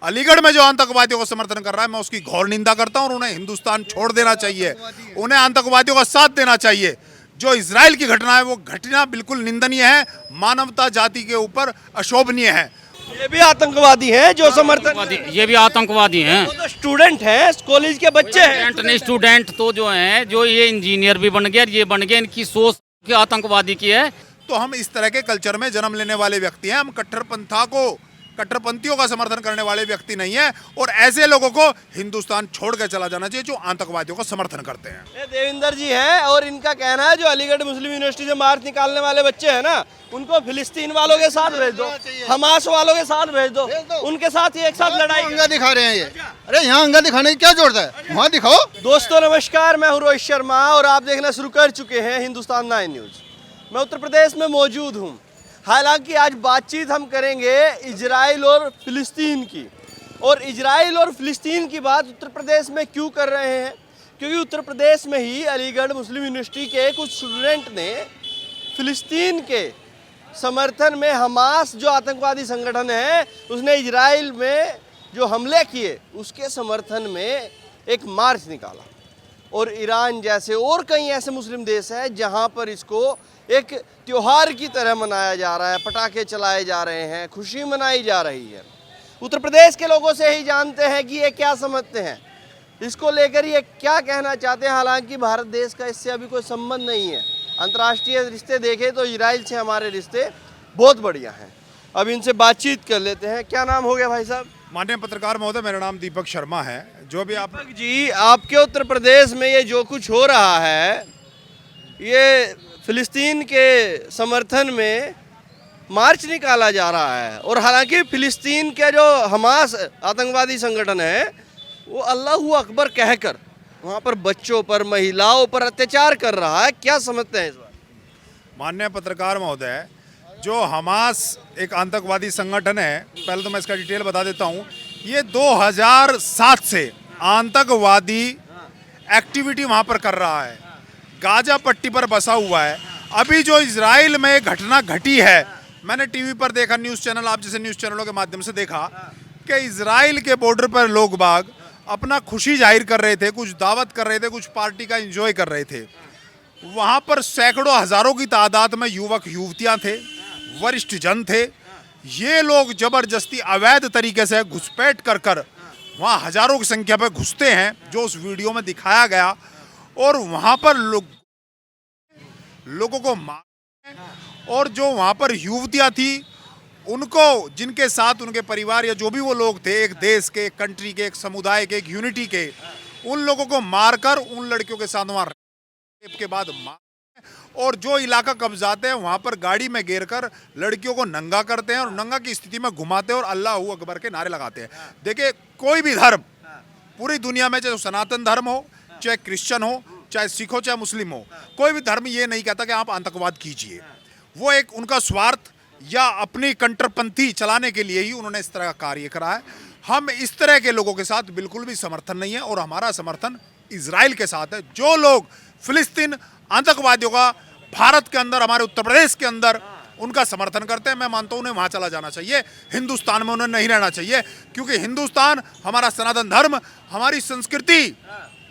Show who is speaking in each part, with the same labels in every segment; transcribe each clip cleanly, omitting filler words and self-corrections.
Speaker 1: अलीगढ़ में जो आतंकवादियों का समर्थन कर रहा है मैं उसकी घोर निंदा करता हूं और उन्हें हिंदुस्तान छोड़ देना चाहिए, उन्हें आतंकवादियों का साथ देना चाहिए। जो इजराइल की घटना है वो घटना बिल्कुल निंदनीय है, मानवता जाति के ऊपर अशोभनीय है।
Speaker 2: ये भी आतंकवादी हैं जो समर्थन,
Speaker 3: ये भी आतंकवादी हैं।
Speaker 2: वो तो स्टूडेंट हैं, कॉलेज के बच्चे हैं।
Speaker 3: स्टूडेंट तो जो हैं, जो ये इंजीनियर भी बन गया, ये बन गया, इनकी सोच की आतंकवादी की है।
Speaker 1: तो हम इस तरह के कल्चर में जन्म लेने वाले व्यक्ति हैं, हम कट्टरपंथियों का समर्थन करने वाले व्यक्ति नहीं है और ऐसे लोगों को हिंदुस्तान छोड़ कर चला जाना चाहिए जो आतंकवादियों का समर्थन करते हैं।
Speaker 2: ये देवेंद्र जी हैं और इनका कहना है जो अलीगढ़ मुस्लिम यूनिवर्सिटी से मार्च निकालने वाले बच्चे हैं ना, उनको फिलिस्तीन वालों के साथ भेज दो, हमास वालों के साथ भेज दो, उनके साथ एक साथ लड़ाई।
Speaker 4: अंगा दिखा रहे हैं ये। अरे यहाँ अंगा दिखाने की क्या जरूरत है, वहाँ दिखाओ।
Speaker 2: दोस्तों नमस्कार, मैं हूँ रोहित शर्मा और आप देखना शुरू कर चुके हैं हिंदुस्तान 9 न्यूज। मैं उत्तर प्रदेश में मौजूद हूँ। हालांकि आज बातचीत हम करेंगे इजराइल और फिलिस्तीन की, और इजराइल और फिलिस्तीन की बात उत्तर प्रदेश में क्यों कर रहे हैं, क्योंकि उत्तर प्रदेश में ही अलीगढ़ मुस्लिम यूनिवर्सिटी के कुछ स्टूडेंट ने फिलिस्तीन के समर्थन में हमास जो आतंकवादी संगठन है उसने इजराइल में जो हमले किए उसके समर्थन में एक मार्च निकाला। और ईरान जैसे और कई ऐसे मुस्लिम देश हैं जहां पर इसको एक त्योहार की तरह मनाया जा रहा है, पटाखे चलाए जा रहे हैं, खुशी मनाई जा रही है। उत्तर प्रदेश के लोगों से ही जानते हैं कि ये क्या समझते हैं, इसको लेकर ये क्या कहना चाहते हैं। हालांकि भारत देश का इससे अभी कोई संबंध नहीं है। अंतर्राष्ट्रीय रिश्ते देखें तो इजराइल से हमारे रिश्ते बहुत बढ़िया हैं। अब इनसे बातचीत कर लेते हैं। क्या नाम हो गया भाई साहब?
Speaker 1: माननीय पत्रकार महोदय, मेरा नाम दीपक शर्मा है। जो भी आप
Speaker 2: दीपक जी, आपके उत्तर प्रदेश में ये जो कुछ हो रहा है, ये फिलिस्तीन के समर्थन में मार्च निकाला जा रहा है, और हालांकि फिलिस्तीन के जो हमास आतंकवादी संगठन है वो अल्लाहू अकबर कहकर वहाँ पर बच्चों पर, महिलाओं पर अत्याचार कर रहा है। क्या समझते हैं इस बार?
Speaker 1: माननीय पत्रकार महोदय, जो हमास एक आतंकवादी संगठन है, पहले तो मैं इसका डिटेल बता देता हूँ। ये 2007 से आतंकवादी एक्टिविटी वहाँ पर कर रहा है, गाजा पट्टी पर बसा हुआ है। अभी जो इजराइल में घटना घटी है, मैंने टीवी पर देखा, न्यूज़ चैनल, आप जैसे न्यूज़ चैनलों के माध्यम से देखा कि इजराइल के बॉर्डर पर लोग बाग अपना खुशी जाहिर कर रहे थे, कुछ दावत कर रहे थे, कुछ पार्टी का एंजॉय कर रहे थे। वहाँ पर सैकड़ों हज़ारों की तादाद में युवक युवतियाँ थे, वरिष्ठ जन थे। ये लोग जबरदस्ती अवैध तरीके से घुसपैठ कर कर वहाँ हज़ारों की संख्या पर घुसते हैं, जो उस वीडियो में दिखाया गया, और वहाँ पर लोगों को मार, और जो वहाँ पर युवतियाँ थी उनको, जिनके साथ उनके परिवार या जो भी वो लोग थे, एक देश के, एक कंट्री के, एक समुदाय के, एक यूनिटी के, उन लोगों को मारकर उन लड़कियों के साथ वहाँ रेप के बाद मार, और जो इलाका कब्जाते हैं वहाँ पर गाड़ी में घेर कर लड़कियों को नंगा करते हैं और नंगा की स्थिति में घुमाते हैं और अल्लाह अकबर के नारे लगाते हैं। देखिए, कोई भी धर्म पूरी दुनिया में, चाहे सनातन धर्म हो, चाहे क्रिश्चियन हो, चाहे सिख हो, चाहे मुस्लिम हो, कोई भी धर्म ये नहीं कहता कि आप आतंकवाद कीजिए। वो एक उनका स्वार्थ या अपनी कट्टरपंथी चलाने के लिए ही उन्होंने इस तरह का कार्य करा है। हम इस तरह के लोगों के साथ बिल्कुल भी समर्थन नहीं है, और हमारा समर्थन इजराइल के साथ है। जो लोग फिलिस्तीन आतंकवादियों का भारत के अंदर, हमारे उत्तर प्रदेश के अंदर उनका समर्थन करते हैं, मैं मानता हूँ उन्हें वहाँ चला जाना चाहिए, हिंदुस्तान में उन्हें नहीं रहना चाहिए, क्योंकि हिंदुस्तान, हमारा सनातन धर्म, हमारी संस्कृति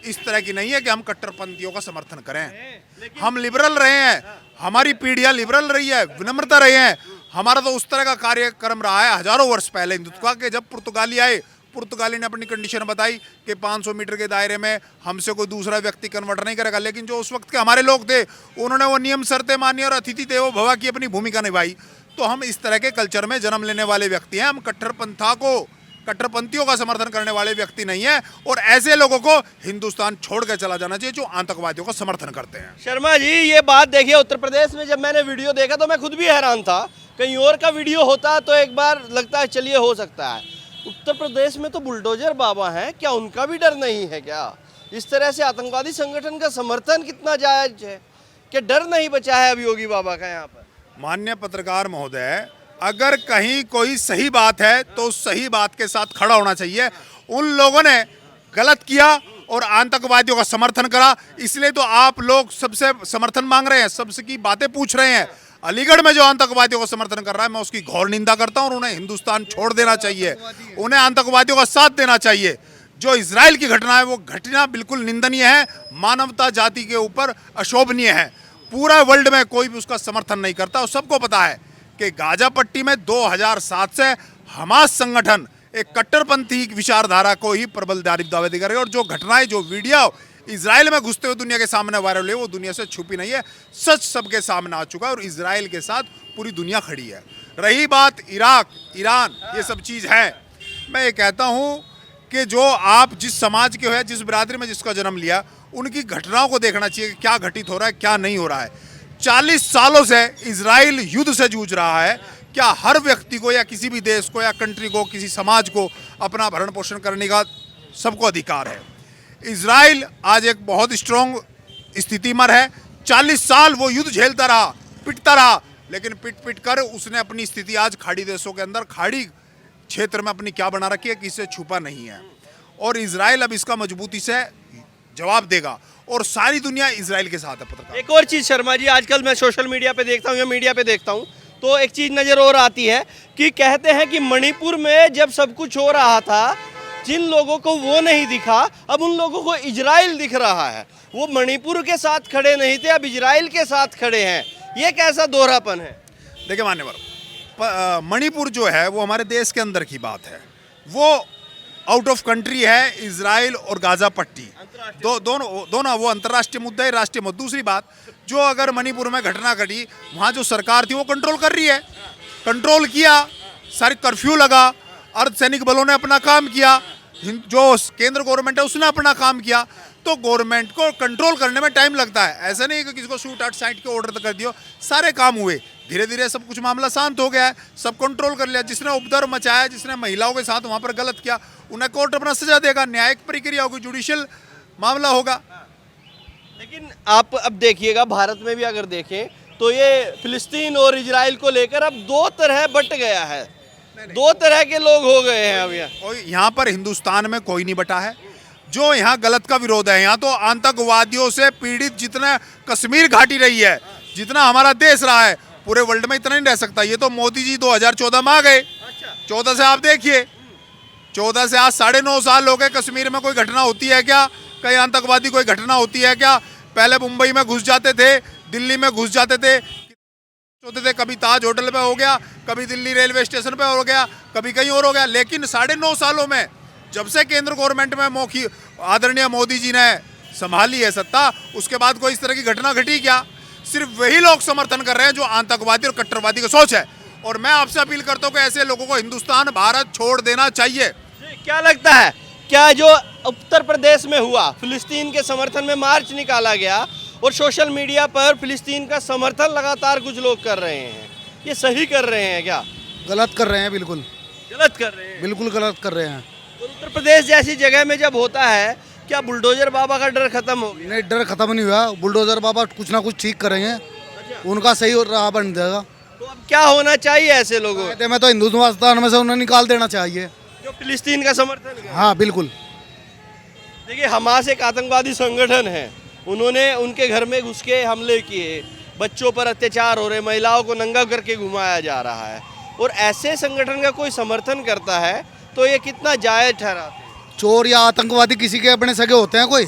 Speaker 1: इस तरह की नहीं है कि हम कट्टरपंथियों का समर्थन करें। हम लिबरल रहे हैं, हमारी पीढ़ियाँ लिबरल रही है, विनम्रता रहे हैं। हमारा तो उस तरह का कार्यक्रम रहा है हजारों वर्ष पहले हिंदुत्व के। जब पुर्तगाली आए, पुर्तगाली ने अपनी कंडीशन बताई कि 500 मीटर के दायरे में हमसे कोई दूसरा व्यक्ति कन्वर्ट नहीं करेगा, लेकिन जो उस वक्त के हमारे लोग थे उन्होंने वो नियम शर्तें मानी और अतिथि देवो भव की अपनी भूमिका निभाई। तो हम इस तरह के कल्चर में जन्म लेने वाले व्यक्ति हैं, हम कट्टरपंथियों का समर्थन करने वाले व्यक्ति नहीं है, और ऐसे लोगों को हिंदुस्तान छोड़ कर चला जाना चाहिए जो आतंकवादियों का समर्थन करते हैं।
Speaker 2: शर्मा जी, ये बात देखिए, उत्तर प्रदेश में जब मैंने वीडियो देखा तो मैं खुद भी हैरान था। कहीं और का वीडियो होता तो एक बार लगता है चलिए हो सकता है। उत्तर प्रदेश में तो बुलडोजर बाबा हैं, क्या उनका भी डर नहीं है क्या? इस तरह से आतंकवादी संगठन का समर्थन कितना जायज है, क्या डर नहीं बचा है अब योगी बाबा का यहाँ पर?
Speaker 1: माननीय पत्रकार महोदय, अगर कहीं कोई सही बात है तो सही बात के साथ खड़ा होना चाहिए। उन लोगों ने गलत किया और आतंकवादियों का समर्थन करा, इसलिए तो आप लोग सबसे समर्थन मांग रहे हैं, सबसे की बातें पूछ रहे हैं। अलीगढ़ में जो आतंकवादियों का समर्थन कर रहा है मैं उसकी घोर निंदा करता हूं और उन्हें हिंदुस्तान छोड़ देना चाहिए, उन्हें आतंकवादियों का साथ देना चाहिए। जो इजराइल की घटना है वो घटना बिल्कुल निंदनीय है, मानवता जाति के ऊपर अशोभनीय है। पूरा वर्ल्ड में कोई भी उसका समर्थन नहीं करता और सबको पता है कि गाजा पट्टी में 2007 से हमास संगठन एक कट्टरपंथी विचारधारा को ही प्रबल दावेदारी कर रही है और जो घटनाएं जो वीडियो इजराइल में घुसते हुए दुनिया के सामने वायरल हुई वो दुनिया से छुपी नहीं है, सच सबके सामने आ चुका है और इजराइल के साथ पूरी दुनिया खड़ी है। रही बात इराक, ईरान, ये सब चीज़ है, मैं ये कहता हूँ कि जो आप जिस समाज के हो, जिस बिरादरी में जिसका जन्म लिया, उनकी घटनाओं को देखना चाहिए कि क्या घटित हो रहा है क्या नहीं हो रहा है। 40 सालों से इजराइल युद्ध से जूझ रहा है। क्या हर व्यक्ति को या किसी भी देश को या कंट्री को, किसी समाज को अपना भरण पोषण करने का सबको अधिकार है। इजराइल आज एक बहुत स्ट्रॉन्ग स्थिति में है। 40 साल वो युद्ध झेलता रहा, पिटता रहा, लेकिन पिट कर उसने अपनी स्थिति आज खाड़ी देशों के अंदर, खाड़ी क्षेत्र में अपनी क्या बना रखी है कि इससे छुपा नहीं है। और इजराइल अब इसका मजबूती से जवाब देगा और सारी दुनिया इजराइल के साथ है। पत्रकार,
Speaker 2: एक और चीज़ शर्मा जी, आजकल मैं सोशल मीडिया पे देखता हूँ या मीडिया पे देखता हूँ तो एक चीज़ नज़र और आती है कि कहते हैं कि मणिपुर में जब सब कुछ हो रहा था, जिन लोगों को वो नहीं दिखा, अब उन लोगों को इजराइल दिख रहा है। वो मणिपुर के साथ खड़े नहीं थे, अब इजराइल के साथ खड़े हैं। ये कैसा दोहरापन है?
Speaker 1: देखिए मान्यवर, मणिपुर जो है वो हमारे देश के अंदर की बात है, वो आउट ऑफ कंट्री है। इजराइल और गाजा पट्टी दोनों वो अंतर्राष्ट्रीय मुद्दा है, राष्ट्रीय मुद्दा। दूसरी बात, जो अगर मणिपुर में घटना घटी, वहाँ जो सरकार थी वो कंट्रोल कर रही है, कंट्रोल किया, सारी कर्फ्यू लगा, अर्धसैनिक बलों ने अपना काम किया, जो केंद्र गवर्नमेंट है उसने अपना काम किया। तो गवर्नमेंट को कंट्रोल करने में टाइम लगता है, ऐसा नहीं कि किसी को शूट आउट साइट के ऑर्डर कर दियो, सारे काम हुए, धीरे धीरे सब कुछ मामला शांत हो गया है, सब कंट्रोल कर लिया। जिसने उपद्रव मचाया, जिसने महिलाओं के साथ वहाँ पर गलत किया, उन्हें कोर्ट अपना सजा देगा, न्यायिक प्रक्रिया होगी, जुडिशियल मामला होगा।
Speaker 2: लेकिन आप अब देखिएगा, भारत में भी अगर देखें तो ये फिलिस्तीन और इजराइल को लेकर अब दो तरह बट गया है, दो तरह के लोग हो गए हैं अब
Speaker 1: यहाँ पर हिंदुस्तान में कोई नहीं बटा है। जो यहाँ गलत का विरोध है, यहाँ तो आतंकवादियों से पीड़ित जितना कश्मीर घाटी रही है, जितना हमारा देश रहा है, पूरे वर्ल्ड में इतना नहीं रह सकता। ये तो मोदी जी 2014 में आ गए, 14 से आप देखिए, 14 से आज 9.5 साल हो गए। कश्मीर में कोई घटना होती है क्या? कहीं आतंकवादी कोई घटना होती है क्या? पहले मुंबई में घुस जाते थे, दिल्ली में घुस जाते थे, कभी ताज होटल पे हो गया, कभी दिल्ली रेलवे स्टेशन पे हो गया, कभी कहीं और हो गया। लेकिन 9.5 सालों में जब से केंद्र गवर्नमेंट में आदरणीय मोदी जी ने संभाली है सत्ता, उसके बाद कोई इस तरह की घटना घटी क्या? सिर्फ वही लोग समर्थन कर रहे हैं जो आतंकवादी और कट्टरवादी की सोच है। और मैं आपसे अपील करता हूँ कि ऐसे लोगों को हिंदुस्तान, भारत छोड़ देना चाहिए।
Speaker 2: क्या लगता है, क्या जो उत्तर प्रदेश में हुआ, फिलिस्तीन के समर्थन में मार्च निकाला गया और सोशल मीडिया पर फिलिस्तीन का समर्थन लगातार कुछ लोग कर रहे हैं, ये सही कर रहे हैं क्या?
Speaker 4: गलत कर रहे हैं, बिल्कुल
Speaker 2: गलत कर रहे हैं,
Speaker 4: बिल्कुल गलत कर रहे हैं।
Speaker 2: और उत्तर प्रदेश जैसी जगह में जब होता है, क्या बुलडोजर बाबा का डर खत्म हो गया?
Speaker 4: नहीं, डर खत्म नहीं हुआ। बुलडोजर बाबा कुछ ना कुछ ठीक करेंगे, उनका सही राह बन जाएगा।
Speaker 2: तो अब क्या होना चाहिए ऐसे लोगों को?
Speaker 4: मैं तो हिंदुस्तान में से उन्हें निकाल देना चाहिए,
Speaker 2: जो फिलिस्तीन का समर्थन कर?
Speaker 4: हाँ बिल्कुल।
Speaker 2: देखिए, हमास एक आतंकवादी संगठन है, उन्होंने उनके घर में घुस के हमले किए, बच्चों पर अत्याचार हो रहे, महिलाओं को नंगा करके घुमाया जा रहा है, और ऐसे संगठन का कोई समर्थन करता है तो ये कितना जायज ठहराते हैं?
Speaker 4: चोर या आतंकवादी किसी के अपने सगे होते हैं? कोई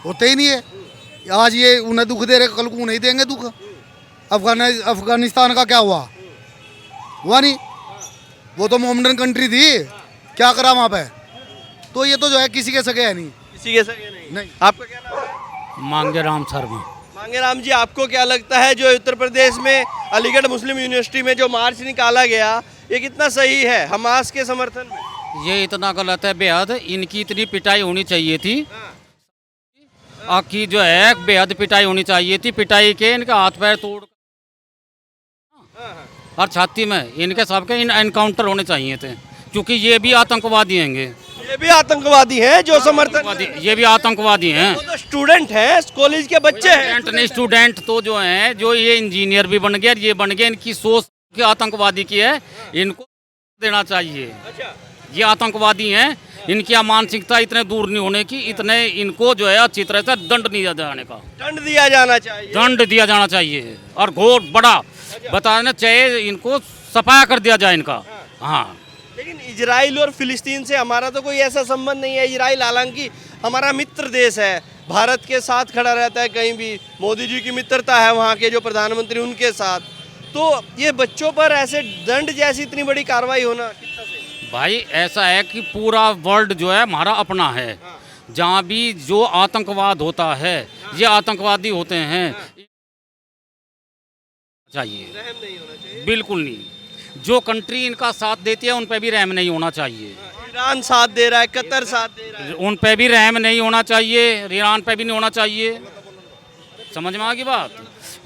Speaker 4: होते ही नहीं है। आज ये उन्हें दुख दे रहे, कल को नहीं देंगे दुख। अफगानिस्तान का क्या हुआ? हुआ नहीं, वो तो मोहम्मदन कंट्री थी, क्या करा वहाँ पे? तो ये तो जो है किसी के सगे है नहीं,
Speaker 2: किसी के सगे नहीं। आपका क्या नाम है?
Speaker 3: मांगेराम शर्मा।
Speaker 2: मांगेराम जी, आपको क्या लगता है जो उत्तर प्रदेश में अलीगढ़ मुस्लिम यूनिवर्सिटी में जो मार्च निकाला गया, ये कितना सही है हमास के समर्थन में?
Speaker 3: ये इतना गलत है बेहद, इनकी इतनी पिटाई होनी चाहिए थी, आखी जो है बेहद पिटाई होनी चाहिए थी। पिटाई के इनका हाथ पैर तोड़ और छाती में इनके सबके एनकाउंटर होने चाहिए थे, क्योंकि ये भी आतंकवादी हैंगे।
Speaker 2: ये भी आतंकवादी हैं जो समर्थन,
Speaker 3: ये भी आतंकवादी हैं।
Speaker 2: वो तो स्टूडेंट हैं, कॉलेज के बच्चे हैं।
Speaker 3: स्टूडेंट तो जो हैं, जो ये इंजीनियर भी बन गए, ये बन गए, इनकी सोच की आतंकवादी की है, इनको देना चाहिए। ये आतंकवादी हैं, इनकी मानसिकता इतने दूर नहीं होने की, इतने इनको जो है अच्छी तरह से दंड दिया जाने का,
Speaker 2: दंड दिया जाना चाहिए,
Speaker 3: दंड दिया जाना चाहिए, और घोर बड़ा बताना चाहिए, इनको सफाया कर दिया जाए इनका। हाँ,
Speaker 2: लेकिन इजराइल और फिलिस्तीन से हमारा तो कोई ऐसा संबंध नहीं है। इजराइल हालांकि हमारा मित्र देश है, भारत के साथ खड़ा रहता है कहीं भी, मोदी जी की मित्रता है वहाँ के जो प्रधानमंत्री उनके साथ। तो ये बच्चों पर ऐसे दंड जैसी इतनी बड़ी कार्रवाई होना कितना सही?
Speaker 3: भाई ऐसा है कि पूरा वर्ल्ड जो है हमारा अपना है। जहाँ भी जो आतंकवाद होता है, ये आतंकवादी होते हैं, चाहिए
Speaker 2: रहम नहीं होना चाहिए।
Speaker 3: बिल्कुल नहीं। जो कंट्री इनका साथ देती है उन पे भी रहम नहीं होना चाहिए।
Speaker 2: ईरान साथ दे रहा है, कतर साथ दे रहा है।
Speaker 3: उन पे भी रहम नहीं होना चाहिए, ईरान पे भी नहीं होना चाहिए। समझ में आ गई बात?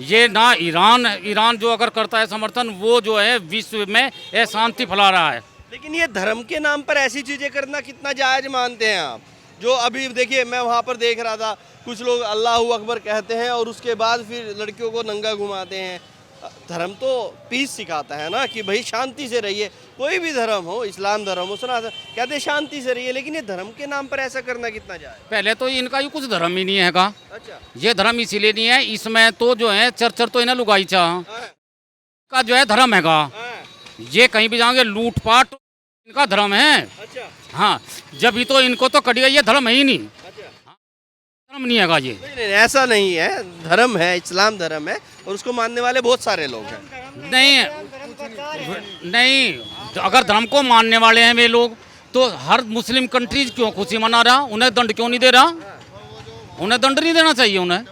Speaker 3: ये ना ईरान जो अगर करता है समर्थन, वो जो है विश्व में अशांति फैला रहा है।
Speaker 2: लेकिन ये धर्म के नाम पर ऐसी चीजें करना कितना जायज मानते हैं आप? जो अभी देखिए मैं वहाँ पर देख रहा था, कुछ लोग अल्लाह अकबर कहते हैं और उसके बाद फिर लड़कियों को नंगा घुमाते हैं। धर्म तो पीस सिखाता है ना कि भाई शांति से रहिए। कोई भी धर्म हो, इस्लाम धर्म हो, सनातन, कहते हैं शांति से रहिए। लेकिन ये धर्म के नाम पर ऐसा करना कितना जायज?
Speaker 3: पहले तो इनका ये कुछ धर्म ही नहीं है का।
Speaker 2: अच्छा,
Speaker 3: ये धर्म इसीलिए नहीं है, इसमें तो जो है चर्चर तो इन्हें लुगाई चाह का जो है धर्म है का। ये कहीं भी जाओगे लूटपाट इनका धर्म है।
Speaker 2: अच्छा,
Speaker 3: हाँ, जब ही तो इनको तो कटिया, ये धर्म है ही नहीं, धर्म नहीं है ये।
Speaker 2: नहीं, ऐसा नहीं है। धर्म है, इस्लाम धर्म है और उसको मानने वाले बहुत सारे लोग हैं।
Speaker 3: नहीं, अगर धर्म को मानने वाले हैं वे लोग, तो हर मुस्लिम कंट्रीज क्यों खुशी मना रहा? उन्हें दंड क्यों नहीं दे रहा? उन्हें दंड नहीं देना चाहिए उन्हें।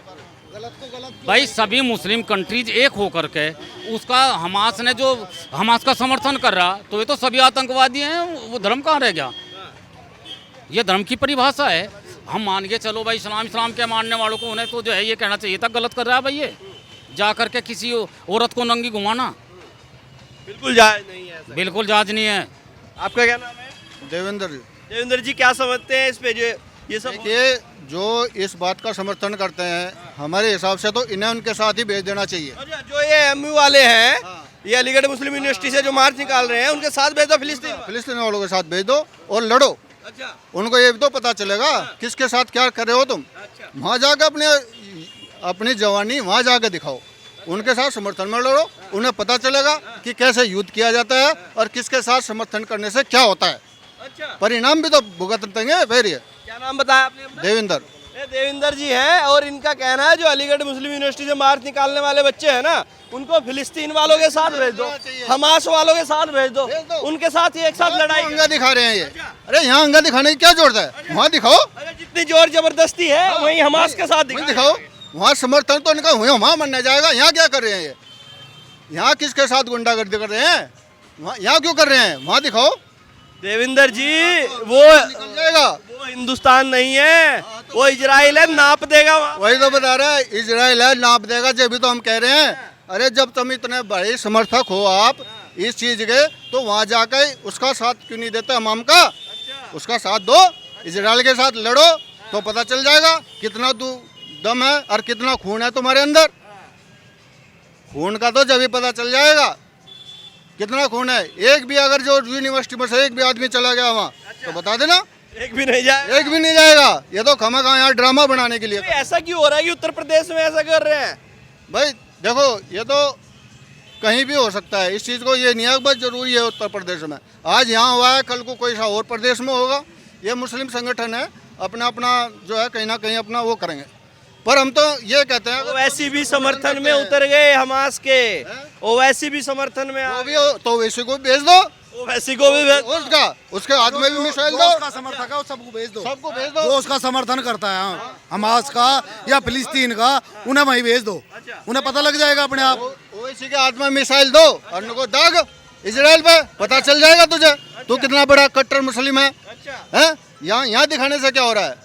Speaker 3: भाई सभी मुस्लिम कंट्रीज एक होकर के उसका हमास का समर्थन कर रहा, तो ये तो सभी आतंकवादी हैं। वो धर्म कहाँ रह गया? ये धर्म की परिभाषा है। हम मान के चलो भाई इस्लाम के मानने वालों को, उन्हें तो जो है ये कहना चाहिए था गलत कर रहा है भाई ये जा करके किसी औरत को नंगी घुमाना।
Speaker 2: बिल्कुल जायज नहीं है ऐसा।
Speaker 3: बिल्कुल जायज नहीं है।
Speaker 2: आपका क्या नाम है?
Speaker 4: देवेंद्र जी,
Speaker 2: देवेंद्र जी, क्या समझते हैं इस पे जो ये सब?
Speaker 4: देखिए, जो इस बात का समर्थन करते हैं, हमारे हिसाब से तो इन्हें उनके साथ ही भेज देना चाहिए।
Speaker 2: अच्छा, जो ये एमयू वाले हैं, ये अलीगढ़ मुस्लिम यूनिवर्सिटी से जो मार्च निकाल रहे हैं, उनके साथ भेज दो
Speaker 4: फिलिस्तीन वालों के साथ भेज दो और लड़ो।
Speaker 2: अच्छा,
Speaker 4: उनको ये भी तो पता चलेगा किसके साथ क्या कर रहे हो तुम। वहाँ जाकर अपनी जवानी वहाँ जाकर दिखाओ, उनके साथ समर्थन में लड़ो। उन्हें पता चलेगा कि कैसे युद्ध किया जाता है और किसके साथ समर्थन करने से क्या होता है।
Speaker 2: अच्छा,
Speaker 4: परिणाम भी तो भुगतेंगे फिर ये।
Speaker 2: क्या नाम बताया आपने अपना?
Speaker 4: देवेंद्र।
Speaker 2: ये देवेंद्र जी हैं और इनका कहना है जो अलीगढ़ मुस्लिम यूनिवर्सिटी से मार्च निकालने वाले बच्चे हैं ना, उनको फिलिस्तीन वालों के साथ भेज दो, हमास वालों के साथ भेज दो, उनके साथ ही एक साथ लड़ाई
Speaker 4: अंगा दिखा रहे हैं ये। अरे यहाँ अंगा दिखाने की क्या जरूरत है? वहाँ दिखाओ,
Speaker 2: अगर जितनी जोर जबरदस्ती है वहीं हमास के साथ
Speaker 4: वहीं दिखाओ। वहाँ समर्थन तो इनका वहाँ मानने जाएगा। यहाँ क्या कर रहे हैं ये? यहाँ किसके साथ गुंडागर्दी कर रहे हैं? यहाँ क्यों कर रहे हैं? वहाँ दिखाओ।
Speaker 2: देवेंद्र जी, वो
Speaker 4: निकल जाएगा।
Speaker 2: वो हिंदुस्तान नहीं है, वो इजराइल है, नाप देगा वहाँ।
Speaker 4: वही तो बता रहा है, इजराइल है, नाप देगा। जब भी तो हम कह रहे हैं, अरे जब तुम इतने बड़े समर्थक हो आप इस चीज के, तो वहाँ जाकर उसका साथ क्यों नहीं देते? हमाम का उसका साथ दो, इजराइल के साथ लड़ो, तो पता चल जाएगा कितना दम है और कितना खून है तुम्हारे अंदर। खून का तो जब ही पता चल जाएगा कितना खून है। एक भी अगर जो यूनिवर्सिटी में से एक भी आदमी चला गया वहाँ, तो बता देना
Speaker 2: एक भी नहीं जाए,
Speaker 4: एक भी नहीं जाएगा। ये तो खामखा यहाँ ड्रामा बनाने के लिए।
Speaker 2: ऐसा क्यों हो रहा है कि उत्तर प्रदेश में ऐसा कर रहे हैं?
Speaker 4: भाई देखो, ये तो कहीं भी हो सकता है। इस चीज़ को ये नहीं है बस जरूरी है उत्तर प्रदेश में। आज यहाँ हुआ है, कल को कोई सा और प्रदेश में होगा। ये मुस्लिम संगठन है, अपना अपना जो है कहीं ना कहीं अपना वो करेंगे। पर हम तो ये कहते हैं,
Speaker 2: ओवैसी भी समर्थन में उतर गए हमास के, ओवैसी भी समर्थन में
Speaker 4: वो भी तो वैसे को भेज दो,
Speaker 2: ओवैसी को भी
Speaker 4: उसके हाथ में भी मिसाइल दो।
Speaker 1: उसका समर्थक है, सबको भेज दो।
Speaker 4: सबको भेज दो।
Speaker 1: जो उसका समर्थन करता है हमास का या फिलिस्तीन का, उन्हें वहीं भेज दो। उन्हें पता लग जाएगा अपने आप।
Speaker 4: ओवैसी के हाथ में मिसाइल दो और उनको दाग इजराइल पे, पता चल जाएगा तुझे तू कितना बड़ा कट्टर मुस्लिम है। यहाँ दिखाने से क्या हो रहा है?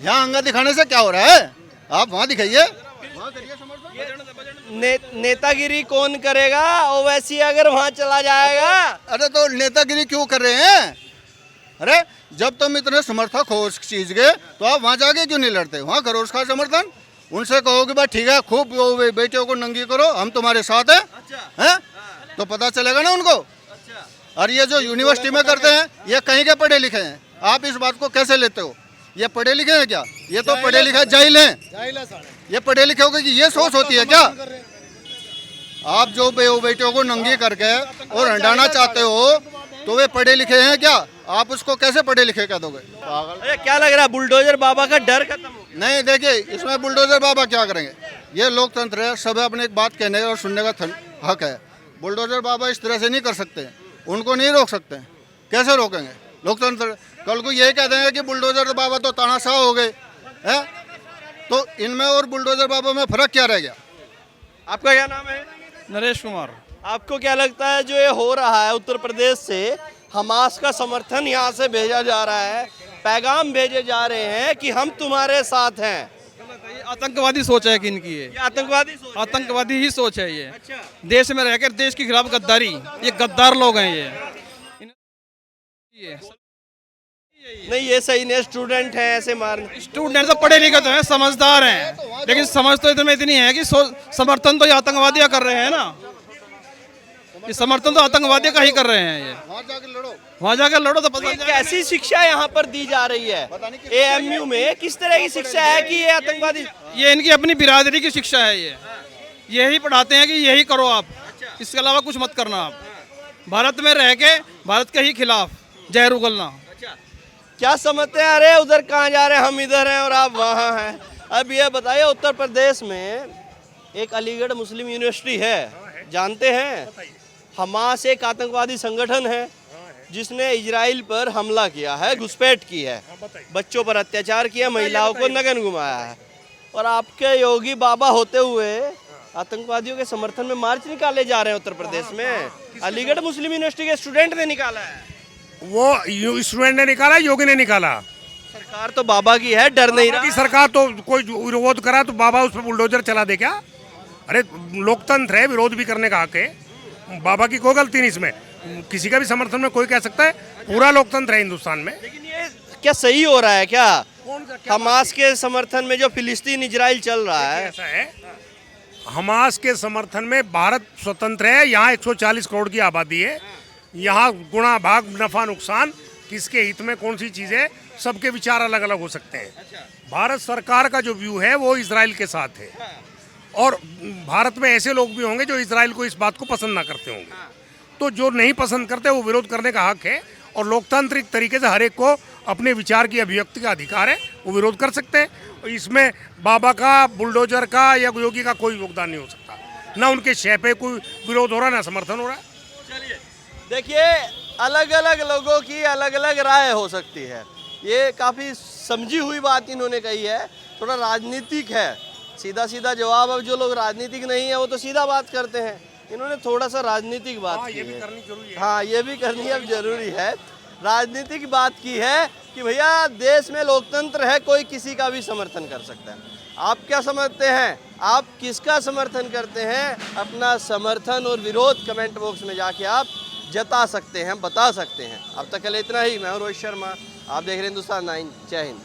Speaker 4: यहाँ अंगा दिखाने से क्या हो रहा है? आप वहाँ दिखाइए।
Speaker 2: नेतागिरी कौन करेगा? ओवैसी अगर वहाँ चला जाएगा।
Speaker 4: अरे तो नेतागिरी क्यों कर रहे हैं? अरे जब तुम इतने समर्थक हो उस चीज के, तो आप वहाँ जाके क्यों नहीं लड़ते? वहाँ करो उसका समर्थन। उनसे कहो कि भाई ठीक है, खूब बेटियों को नंगी करो, हम तुम्हारे साथ हैं। तो पता चलेगा ना उनको। और ये जो यूनिवर्सिटी में करते हैं, ये कहीं के पढ़े लिखे हैं। आप इस बात को कैसे लेते हो? ये पढ़े लिखे हैं क्या? ये तो पढ़े लिखे जाहिल हैं। ये पढ़े लिखे हो कि ये सोच होती है क्या? आप जो बेटियों को नंगी करके और हटाना चाहते हो तो वे पढ़े लिखे हैं क्या? आप उसको कैसे पढ़े लिखे कह दोगे? पागल।
Speaker 2: अरे क्या लग रहा है, बुलडोजर बाबा का डर खत्म हो गया?
Speaker 4: नहीं, देखिए इसमें बुलडोजर बाबा क्या करेंगे? ये लोकतंत्र है, सब अपने एक बात कहने और सुनने का हक है। बुलडोजर बाबा इस तरह से नहीं कर सकते, उनको नहीं रोक सकते। कैसे रोकेंगे? लोकतंत्र कल को यही कह देंगे कि बुलडोजर बाबा तो तानाशाह हो गए हैं, तो इनमें और बुलडोजर बाबा में फर्क क्या रह गया?
Speaker 2: आपका क्या नाम है?
Speaker 5: नरेश कुमार।
Speaker 2: आपको क्या लगता है जो ये हो रहा है उत्तर प्रदेश से, हमास का समर्थन यहाँ से भेजा जा रहा है, पैगाम भेजे जा रहे हैं कि हम तुम्हारे साथ हैं?
Speaker 5: ये आतंकवादी सोच है कि इनकी
Speaker 2: ये आतंकवादी सोच है?
Speaker 5: आतंकवादी ही सोच है ये।
Speaker 2: अच्छा,
Speaker 5: देश में रहकर देश के खिलाफ गद्दारी, ये गद्दार लोग हैं ये
Speaker 2: नहीं ये सही नहीं, स्टूडेंट हैं ऐसे मारने।
Speaker 5: स्टूडेंट तो पढ़े लिखे तो हैं, समझदार हैं, लेकिन समझ तो इतने इतनी है कि समर्थन तो ये आतंकवादियाँ कर रहे हैं ना, ये समर्थन तो आतंकवादी का ही कर रहे हैं ये।
Speaker 4: वहाँ जाकर लड़ो।
Speaker 5: वहाँ जाकर लड़ो तो पता
Speaker 2: ये
Speaker 5: चल जाएगा।
Speaker 2: कैसी शिक्षा यहाँ पर दी जा रही है एएमयू में? किस तरह की शिक्षा है कि ये आतंकवादी?
Speaker 5: ये इनकी अपनी बिरादरी की शिक्षा है ये, यही पढ़ाते हैं कि यही करो आप, इसके अलावा कुछ मत करना आप, भारत में रह के भारत के ही खिलाफ जहर उगलना।
Speaker 2: क्या समझते हैं? अरे उधर कहाँ जा रहे हैं, हम इधर हैं और आप वहाँ हैं। अब ये बताइए, उत्तर प्रदेश में एक अलीगढ़ मुस्लिम यूनिवर्सिटी है, जानते हैं? हमास एक आतंकवादी संगठन है जिसने इजराइल पर हमला किया है, घुसपैठ की है, बच्चों पर अत्याचार किया, महिलाओं को नग्न घुमाया है, और आपके योगी बाबा होते हुए आतंकवादियों के समर्थन में मार्च निकाले जा रहे हैं उत्तर प्रदेश में। अलीगढ़ मुस्लिम यूनिवर्सिटी के स्टूडेंट ने निकाला है।
Speaker 6: वो स्टूडेंट ने निकाला, योगी ने निकाला।
Speaker 2: सरकार तो बाबा की है, डर नहीं रहा।
Speaker 6: की सरकार तो कोई विरोध करा तो बाबा उस पर बुलडोजर चला दे क्या? अरे लोकतंत्र है, विरोध भी करने का हक है, बाबा की कोई गलती नहीं इसमें, किसी का भी समर्थन में कोई कह सकता है, पूरा लोकतंत्र है हिंदुस्तान में।
Speaker 2: लेकिन ये क्या सही हो रहा है क्या? हमास के समर्थन में जो फिलिस्तीन इजराइल चल रहा है,
Speaker 6: ऐसा है, हमास के समर्थन में भारत स्वतंत्र है, यहाँ 140 करोड़ की आबादी है, यहाँ गुणा भाग नफा नुकसान किसके हित में कौन सी चीज़ है, सबके विचार अलग अलग हो सकते हैं। भारत सरकार का जो व्यू है वो इजराइल के साथ है, और भारत में ऐसे लोग भी होंगे जो इजराइल को इस बात को पसंद ना करते होंगे, तो जो नहीं पसंद करते वो विरोध करने का हक है, और लोकतांत्रिक तरीके से हर एक को अपने विचार की अभिव्यक्ति का अधिकार है, वो विरोध कर सकते हैं। इसमें बाबा का, बुलडोजर का या योगी का कोई योगदान नहीं हो सकता, ना उनके शय पे कोई विरोध हो रहा है ना समर्थन हो रहा है।
Speaker 2: देखिए अलग अलग लोगों की अलग अलग राय हो सकती है, ये काफ़ी समझी हुई बात इन्होंने कही है, थोड़ा राजनीतिक है, सीधा सीधा जवाब। अब जो लोग राजनीतिक नहीं है वो तो सीधा बात करते हैं, इन्होंने थोड़ा सा राजनीतिक बात की है। हाँ, ये भी करनी अब जरूरी है। राजनीतिक बात की है कि भैया देश में लोकतंत्र है, कोई किसी का भी समर्थन कर सकता है। आप क्या समझते हैं? आप किसका समर्थन करते हैं? अपना समर्थन और विरोध कमेंट बॉक्स में जाके आप जता सकते हैं, बता सकते हैं। अब तक के लिए इतना ही। मैं हूं रोहित शर्मा, आप देख रहे हैं हिंदुस्तान 9। जय हिंद।